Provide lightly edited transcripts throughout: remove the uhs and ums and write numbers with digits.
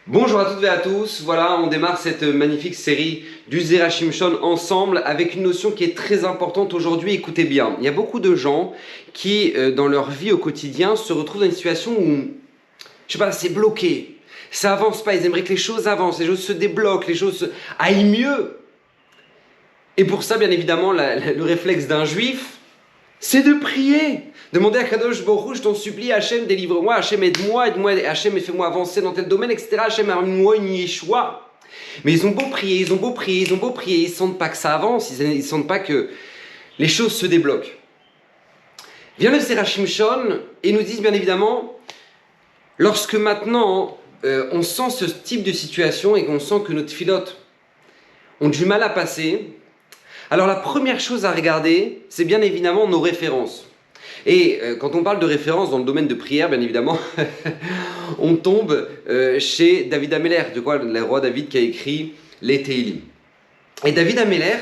Bonjour à toutes et à tous, voilà on démarre cette magnifique série du Zera Shimshon ensemble avec une notion qui est très importante aujourd'hui, écoutez bien. Il y a beaucoup de gens qui dans leur vie au quotidien se retrouvent dans une situation où, je sais pas, c'est bloqué, ça avance pas, ils aimeraient que les choses avancent, les choses se débloquent, les choses aillent mieux. Et pour ça bien évidemment le réflexe d'un juif, c'est de prier. Demandez à Kadosh Baruch Hu, je t'en supplie, Hachem, délivre-moi, Hachem, aide-moi, Hachem, fais-moi avancer dans tel domaine, etc. Hachem, amène-moi une Yeshua. Mais ils ont beau prier, ils ne sentent pas que ça avance, ils ne sentent pas que les choses se débloquent. Vient le Zera Shimshon et nous disent bien évidemment, lorsque maintenant on sent ce type de situation et qu'on sent que nos tfilotes ont du mal à passer, alors la première chose à regarder, c'est bien évidemment nos références. Et quand on parle de références dans le domaine de prière, bien évidemment, on tombe chez David Ameller, de quoi le roi David qui a écrit les Teilim. Et David Ameller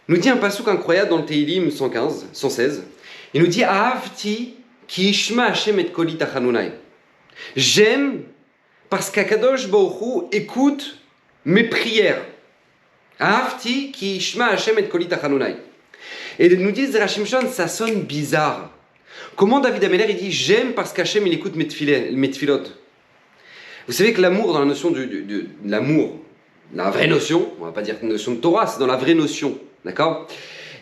nous dit un passouk incroyable dans le Teilim 116. Il nous dit Ahavti ki ishma Hashem et koli tachanunai. J'aime parce qu'Akadosh Baruch Hu écoute mes prières. Ahavti ki ishma Hashem et koli tachanunai. Et nous dit Zera Shimshon, ça sonne bizarre. Comment David Ameller il dit j'aime parce qu'Hachem il écoute mes tfilotes. Vous savez que l'amour dans la notion de l'amour, la vraie notion, on va pas dire une notion de Torah, c'est dans la vraie notion, d'accord?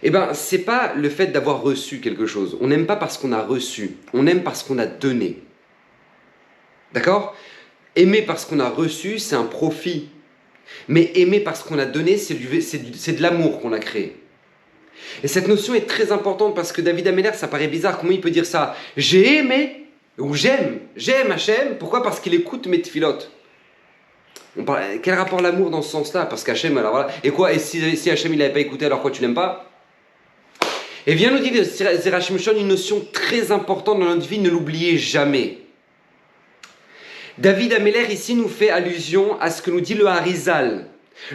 Eh ben c'est pas le fait d'avoir reçu quelque chose. On n'aime pas parce qu'on a reçu, on aime parce qu'on a donné. D'accord? Aimer parce qu'on a reçu, c'est un profit. Mais aimer parce qu'on a donné, c'est de l'amour qu'on a créé. Et cette notion est très importante parce que David Ameller, ça paraît bizarre, comment il peut dire ça? J'ai aimé, ou j'aime Hachem, pourquoi? Parce qu'il écoute mes tfilotes. Quel rapport l'amour dans ce sens-là? Parce qu'Hachem, alors voilà, et quoi? Et si Hachem il n'avait pas écouté, alors quoi, tu l'aimes pas? Et vient nous dire Zera Shimshon une notion très importante dans notre vie, ne l'oubliez jamais. David Ameller ici nous fait allusion à ce que nous dit le Harizal.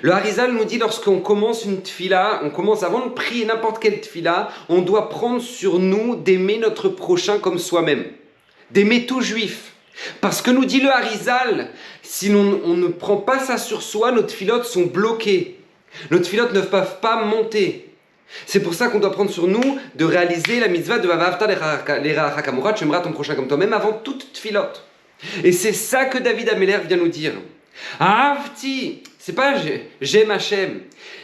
Le Harizal nous dit lorsqu'on commence une tfila, on commence avant de prier n'importe quelle tfila, on doit prendre sur nous d'aimer notre prochain comme soi-même, d'aimer tout juif. Parce que nous dit le Harizal, si on ne prend pas ça sur soi, nos tfilotes sont bloqués. Nos tfilotes ne peuvent pas monter. C'est pour ça qu'on doit prendre sur nous de réaliser la mitzvah de Vavavta l'eracha kamocha, tu aimeras ton prochain comme toi-même avant toute tfilote. Et c'est ça que David Ameller vient nous dire. Ahavti, c'est pas j'aime Hachem,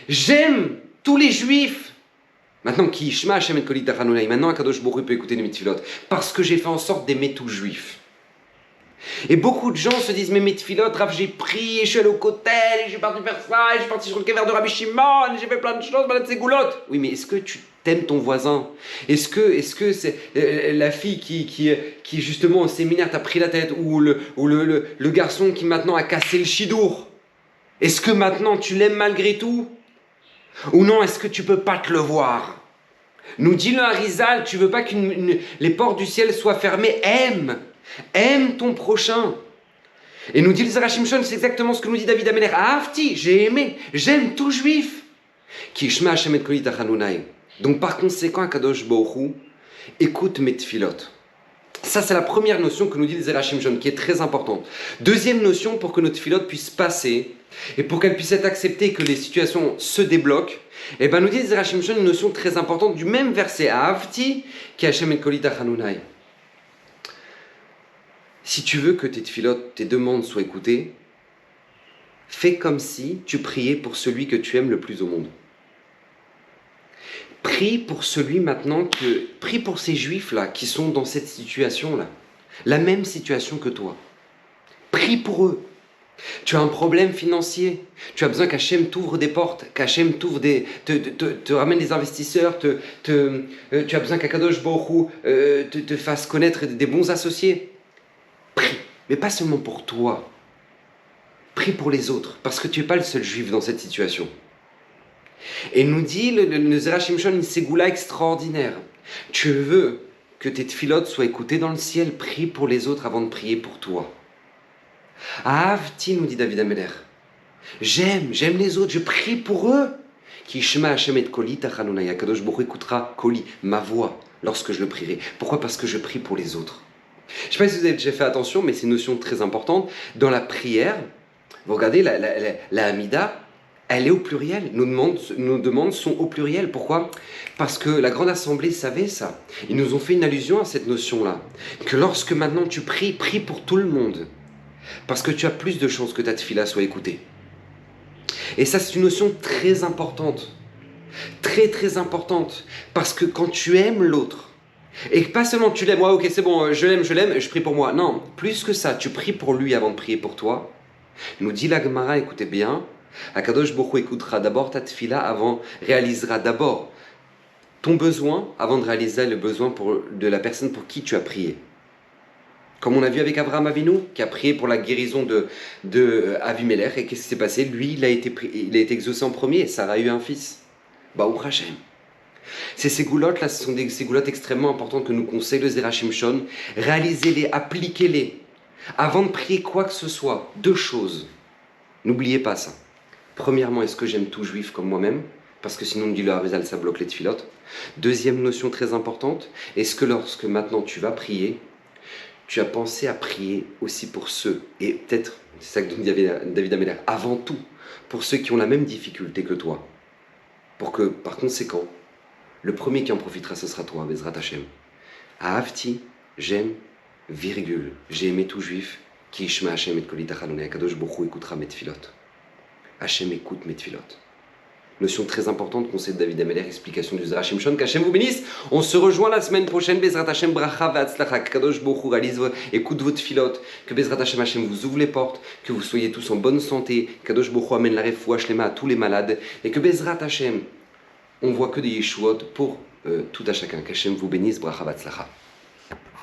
j'aime tous les juifs. Maintenant, qui Shema Hachem et Koli Tachanunai, maintenant Akadosh Baruch Hu peut écouter mes tfilotes, parce que j'ai fait en sorte d'aimer tout juif. Et beaucoup de gens se disent, mais mes tfilotes, Rav, j'ai prié, je suis allé au kotel, j'ai parti faire ça, j'ai parti sur le kever de Rabbi Shimon, j'ai fait plein de choses, malade c'est goulotte. Oui, mais est-ce que tu t'aimes ton voisin? Est-ce que c'est la fille qui justement au séminaire t'a pris la tête, ou le garçon qui maintenant a cassé le chidour? Est-ce que maintenant tu l'aimes malgré tout? Ou non, est-ce que tu peux pas te le voir? Nous dit le Harizal, tu veux pas que les portes du ciel soient fermées, aime ton prochain. Et nous dit le Zera Shimshon, c'est exactement ce que nous dit David Ameller. Ahavti, j'ai aimé, j'aime tout juif. Ki Shema Hashem et Koli Tachanunai. Donc par conséquent, Akadosh Baruch Hu écoute mes tfilotes. Ça, c'est la première notion que nous dit le Zera Shimshon, qui est très importante. Deuxième notion, pour que nos tfilotes puissent passer, et pour qu'elles puissent être acceptées, que les situations se débloquent, et ben nous dit le Zera Shimshon une notion très importante du même verset, Ahavti, ki Hashem et Koli Tachanunai. Si tu veux que tes tfilotes, tes demandes soient écoutées, fais comme si tu priais pour celui que tu aimes le plus au monde. Prie pour celui maintenant prie pour ces juifs-là qui sont dans cette situation-là, la même situation que toi. Prie pour eux. Tu as un problème financier, tu as besoin qu'Hachem t'ouvre des portes, qu'Hachem te ramène des investisseurs, tu as besoin qu'Akadosh Baruch Hu te fasse connaître des bons associés. Prie, mais pas seulement pour toi. Prie pour les autres, parce que tu n'es pas le seul juif dans cette situation. Et nous dit le Zera Shimshon une ségoula extraordinaire. Tu veux que tes tfilotes soient écoutées dans le ciel, prie pour les autres avant de prier pour toi. Ahavti, nous dit David Ameller. J'aime les autres, je prie pour eux. Ki Shema Hashem et Koli Tachanunai. Akadosh Baruch Hu écoutera Koli, ma voix, lorsque je le prierai. Pourquoi? Parce que je prie pour les autres. Je ne sais pas si vous avez déjà fait attention, mais c'est une notion très importante. Dans la prière, Vous regardez, la Hamida, elle est au pluriel. Nos demandes sont au pluriel. Pourquoi? Parce que la Grande Assemblée savait ça. Ils nous ont fait une allusion à cette notion-là. Que lorsque maintenant tu pries, prie pour tout le monde. Parce que tu as plus de chances que ta tefila soit écoutée. Et ça, c'est une notion très importante. Très très importante. Parce que quand tu aimes l'autre, et pas seulement tu l'aimes, ouais, ok, c'est bon, je l'aime, je prie pour moi. Non, plus que ça, tu pries pour lui avant de prier pour toi. Nous dit la Gemara, écoutez bien, Akadosh Baruch Hu écoutera d'abord ta tefila, réalisera d'abord ton besoin, avant de réaliser le besoin de la personne pour qui tu as prié. Comme on a vu avec Abraham Avinu, qui a prié pour la guérison de Avimelech, et qu'est-ce qui s'est passé? Lui, il a été exaucé en premier, et Sarah a eu un fils. Baruch Hashem. Ces goulottes-là, ce sont ces goulottes extrêmement importantes que nous conseille le Zera Shimshon. Réalisez-les, appliquez-les. Avant de prier quoi que ce soit, deux choses. N'oubliez pas ça. Premièrement, est-ce que j'aime tout juif comme moi-même? Parce que sinon, on dit le Harizal, ça bloque les tfilotes. Deuxième notion très importante, est-ce que lorsque maintenant tu vas prier, tu as pensé à prier aussi pour ceux, et peut-être, c'est ça que dit David Ameller, avant tout, pour ceux qui ont la même difficulté que toi. Pour que, par conséquent, le premier qui en profitera, ce sera toi, Bezrat Hashem. Ahavti, j'aime, virgule, j'ai aimé tout juif, qui ishma Hashem et kolitachalone, Akadosh Baruch Hu écoutera mes tfilot. Hashem écoute mes tfilot. Notion très importante, conseil de David Ameller, explication du Zera Shimshon, qu'Hashem vous bénisse. On se rejoint la semaine prochaine, Bezrat Hashem, bracha ve'atzlacha, Kadosh Baruch Hu réalise, écoute votre tfilot, que Bezrat Hashem, Hashem vous ouvre les portes, que vous soyez tous en bonne santé, Kadosh Baruch Hu amène la refoua shlema à tous les malades, et que Bezrat Hashem, on voit que des yeshuot pour tout à chacun. Qu'Hashem vous bénisse, bracha ve'atzlacha.